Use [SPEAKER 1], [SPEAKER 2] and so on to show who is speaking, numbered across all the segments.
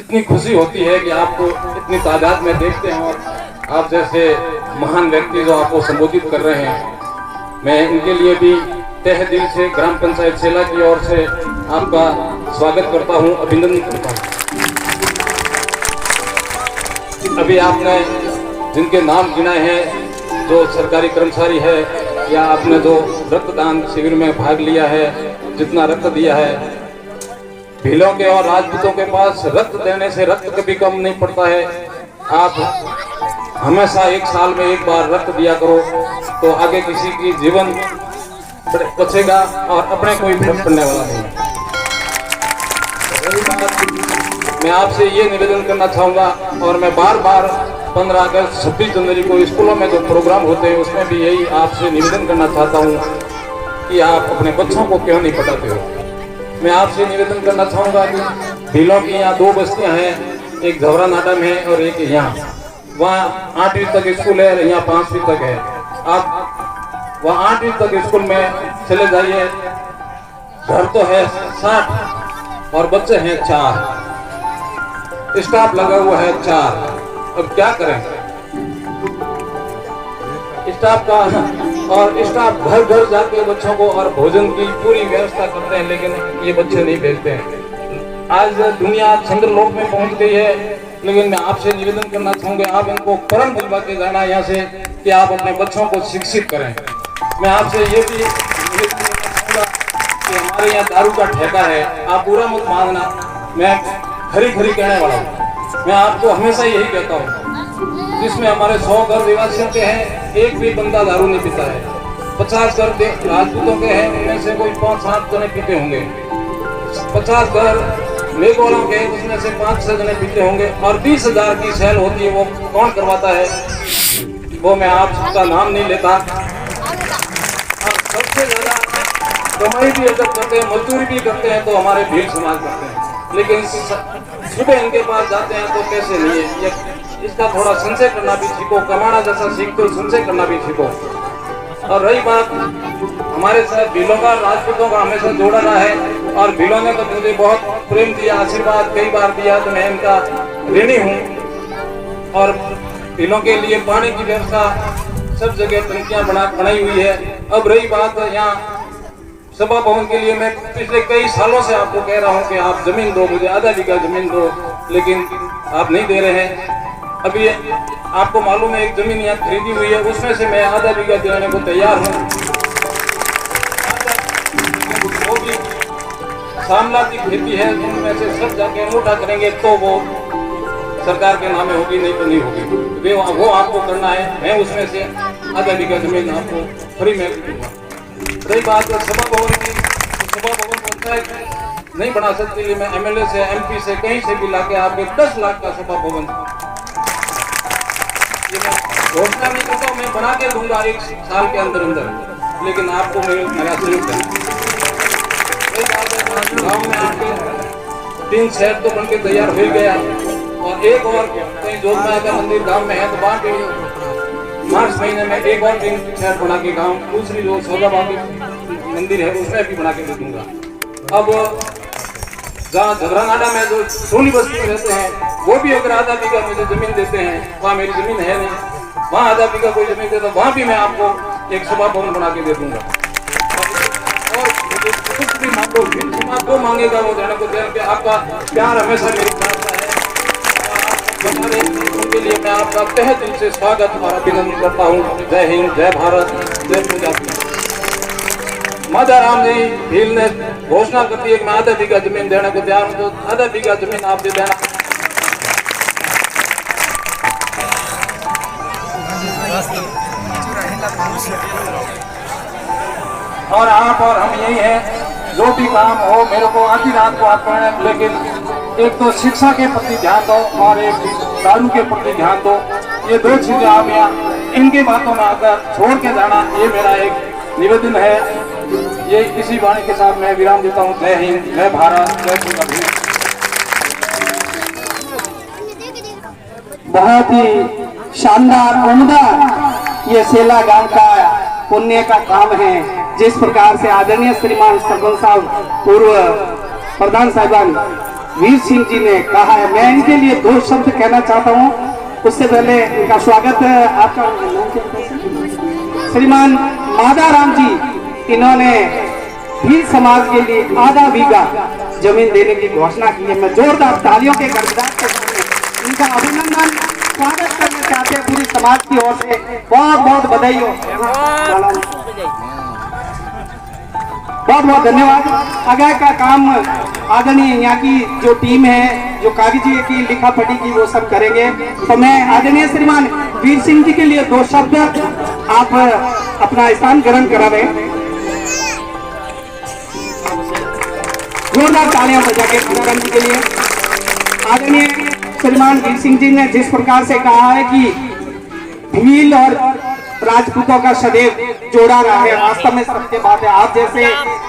[SPEAKER 1] इतनी खुशी होती है कि आपको इतनी तादाद में देखते हैं और आप जैसे महान व्यक्ति जो आपको संबोधित कर रहे हैं, मैं इनके लिए भी तहे दिल से ग्राम पंचायत सेला की ओर से आपका स्वागत करता हूं, अभिनंदन करता हूं। अभी आपने जिनके नाम गिनाए हैं, जो सरकारी कर्मचारी है या आपने जो रक्तदान शिविर में भाग लिया है, जितना रक्त दिया है, भीलों के और राजपूतों के पास रक्त देने से रक्त कभी कम नहीं पड़ता है। आप हमेशा एक साल में एक बार रक्त दिया करो तो आगे किसी की जीवन बचेगा और अपने कोई फर्क पड़ने वाला नहीं। मैं आपसे ये निवेदन करना चाहूँगा और मैं बार बार 15 अगस्त 26 जनवरी को स्कूलों में जो प्रोग्राम होते हैं उसमें भी यही आपसे निवेदन करना चाहता हूँ कि आप अपने बच्चों को क्यों नहीं पढ़ाते हो। मैं आपसे निवेदन करना चाहूँगा कि भीलों की यहाँ 2 बस्तियाँ हैं, एक झवरा नाटा में है और एक यहाँ। वहाँ 8वीं तक स्कूल है और यहाँ 5वीं तक है। आप वहाँ 8वीं तक स्कूल में चले जाइए, घर तो है 60 और बच्चे हैं 4, स्टाफ लगा हुआ है 4। अब क्या करें स्टाफ का, और स्टाफ घर घर जाके बच्चों को और भोजन की पूरी व्यवस्था करते हैं, लेकिन ये बच्चे नहीं भेजते हैं। आज दुनिया चंद्रलोक में पहुंच गई है, लेकिन मैं आपसे निवेदन करना चाहूंगा, आप इनको परम बुलवा के जाना यहाँ से कि आप अपने बच्चों को शिक्षित करें। मैं आपसे ये भी निवेदन करना चाहूँगा कि हमारे यहाँ दारू का ठेका है, आप बुरा मत मानना, मैं खरी खरी कहने वाला हूँ। मैं आपको हमेशा यही कहता हूँ, जिसमें हमारे 100 घर निवासियों के हैं, एक भी बंदा दारू नहीं पीता है। 50 घर राजपूतों के हैं, उनमें से कोई 5-7 जने पीते होंगे। 50 घर मेघवालों के, उसमें से 5-6 जने पीते होंगे। और 20,000 की सेल होती है, वो कौन करवाता है, वो मैं आप सबका नाम नहीं लेता। और सबसे ज्यादा कमाई भी अगर करते हैं, मजदूरी भी करते हैं तो हमारे भील समाज करते हैं, लेकिन सुबह इनके पास जाते हैं तो कैसे नहीं है। इसका थोड़ा संचय करना भी सीखो, कमाना जैसा सीखो, संचय करना भी सीखो। और रही बात हमारे साथ भीलों का, राजपूतों का हमेशा जोड़ा रहा है और भीलों ने तो मुझे बहुत प्रेम दिया, आशीर्वाद कई बार दिया, तो मैं इनका ऋणी हूँ। और भीलों के लिए पानी की व्यवस्था सब जगह टंकियां बनाई हुई है। अब रही बात यहाँ सभा भवन के लिए, मैं पिछले कई सालों से आपको कह रहा हूँ कि आप जमीन दो, मुझे आधा बीघा जमीन दो, लेकिन आप नहीं दे रहे हैं। अभी आपको मालूम है एक जमीन यहाँ खरीदी हुई है, उसमें से मैं आधा बीघा देने को तैयार हूँ। वो भी शामला की खेती है, उनमें से सब जाके अंगूठा करेंगे तो वो सरकार के नामे होगी, नहीं तो नहीं होगी। वो आपको करना है, मैं उसमें से आधा बीघा जमीन आपको फ्री में दूंगा। रही बात सभा भवन की, सभा भवन पंचायत नहीं बना सकती, लिए मैं MLA से, MP से, कहीं से भी लाके आपके 10 लाख का सभा भवन ये मैं घोषणा नहीं करता हूँ, मैं बना के दूंगा 1 साल के अंदर अंदर, लेकिन आपको मेरा सहयोग करना। गाँव में आपके 3 शहर तो बनके तैयार हो गया, और एक और कहीं जोधमा का मंदिर गाँव में है, तो वहाँ के मार्च महीने में एक और 3 शहर बना के गाँव, दूसरी जो सौदाबाग मंदिर है उसमें भी बना के दे दूंगा। अब जहाँ झगरानाडा में जो सोनी बस्ती में रहते हैं, वो भी अगर आधा बीघा मुझे जमीन देते हैं, वहाँ मेरी जमीन है नहीं, वहाँ आधा बीघा कोई जमीन देता, वहाँ भी मैं आपको एक सभा भवन बना के दे दूंगा। और मुझे कुछ भी मांगो, फिर समाज को मांगेगा वो देने को दे, आपका प्यार हमेशा मेरे साथ है। उनके लिए मैं आपका तहे दिल से स्वागत और अभिनंदन करता हूँ। जय हिंद, जय भारत, जय पूजा। माता राम जी भील ने घोषणा करती है कि मैं आधा बीघा जमीन देने को तैयार हूँ, तो आधा बीघा जमीन आप दे देना। और आप और हम यही है, जो भी काम हो मेरे को आधी रात को आप करना, लेकिन एक तो शिक्षा के प्रति ध्यान दो और एक दारू के प्रति ध्यान दो। ये 2 चीजें आप यहाँ इनके बातों में आकर छोड़ के जाना, ये मेरा एक निवेदन है। ये इसी वाणी के साथ मैं विराम देता हूँ। जय हिंद, जय भारत, जय पूजा।
[SPEAKER 2] बहुत ही शानदार, उम्दा ये सेला गांव का पुण्य का काम है। जिस प्रकार से आदरणीय श्रीमान सरपंच साहब, पूर्व प्रधान साहिबान वीर सिंह जी ने कहा है। मैं इनके लिए दो शब्द कहना चाहता हूँ। उससे पहले इनका स्वागत है। आपका नाम क्या है? श्रीमान माधाराम जी, इन्होंने भील समाज के लिए आधा बीघा जमीन देने की घोषणा की है। मैं जोरदार तालियों के गड़गड़ाहट के साथ इनका अभिनंदन स्वागत करना चाहते हैं। पूरी समाज की ओर से बहुत बहुत बधाई हो, बहुत बहुत धन्यवाद। आगे का काम आदरणीय यहाँ की जो टीम है, जो कागजी की लिखा पढ़ी की, वो सब करेंगे। तो मैं आदरणीय श्रीमान वीर सिंह जी के लिए दो शब्द आप अपना स्थान ग्रहण करा रहे हैं। जोरदार तालियां बजा के माधाराम जी के लिए। आदरणीय श्रीमान वीर सिंह जी ने जिस प्रकार से कहा है कि भील और राजपूतों का सदैव जोड़ा रहा है, वास्तव में सत्य बात है। आप जैसे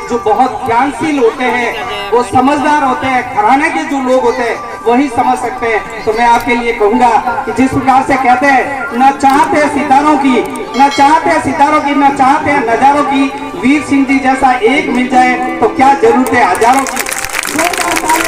[SPEAKER 2] जो बहुत ज्ञानशील होते हैं, वो समझदार होते हैं, घराने के जो लोग होते हैं वही समझ सकते हैं। तो मैं आपके लिए कहूंगा कि जिस प्रकार से कहते हैं, न चाहते सितारों की, न चाहते सितारों की, न चाहते नजारों की, वीर सिंह जी जैसा एक मिल जाए तो क्या जरूरत है हजारों की।